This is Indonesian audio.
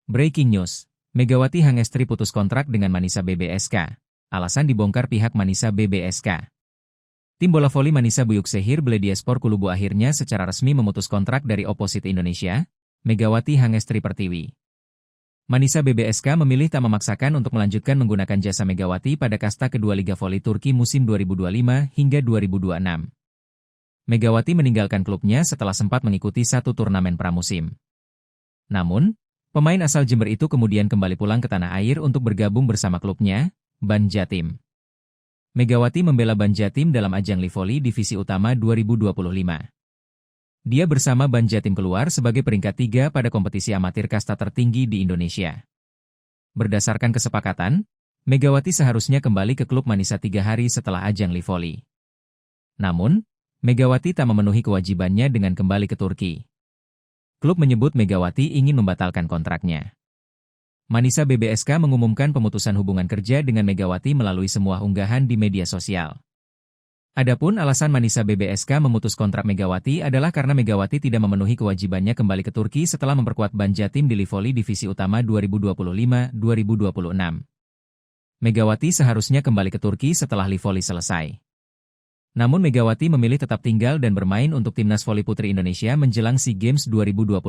Breaking news, Megawati Hangestri putus kontrak dengan Manisa BBSK. Alasan dibongkar pihak Manisa BBSK. Tim bola voli Manisa Buyuk Sehir Belediyespor Kulubu akhirnya secara resmi memutus kontrak dari Opposite Indonesia, Megawati Hangestri Pertiwi. Manisa BBSK memilih tak memaksakan untuk melanjutkan menggunakan jasa Megawati pada kasta kedua Liga Voli Turki musim 2025 hingga 2026. Megawati meninggalkan klubnya setelah sempat mengikuti satu turnamen pramusim. Namun, pemain asal Jember itu kemudian kembali pulang ke tanah air untuk bergabung bersama klubnya, Ban Jatim. Megawati membela Ban Jatim dalam ajang Livoli Divisi Utama 2025. Dia bersama Ban Jatim keluar sebagai peringkat 3 pada kompetisi amatir kasta tertinggi di Indonesia. Berdasarkan kesepakatan, Megawati seharusnya kembali ke klub Manisa 3 hari setelah ajang Livoli. Namun, Megawati tak memenuhi kewajibannya dengan kembali ke Turki. Klub menyebut Megawati ingin membatalkan kontraknya. Manisa BBSK mengumumkan pemutusan hubungan kerja dengan Megawati melalui semua unggahan di media sosial. Adapun alasan Manisa BBSK memutus kontrak Megawati adalah karena Megawati tidak memenuhi kewajibannya kembali ke Turki setelah memperkuat Ban Jatim di Livoli Divisi Utama 2025-2026. Megawati seharusnya kembali ke Turki setelah Livoli selesai. Namun Megawati memilih tetap tinggal dan bermain untuk Timnas Voli Putri Indonesia menjelang SEA Games 2025.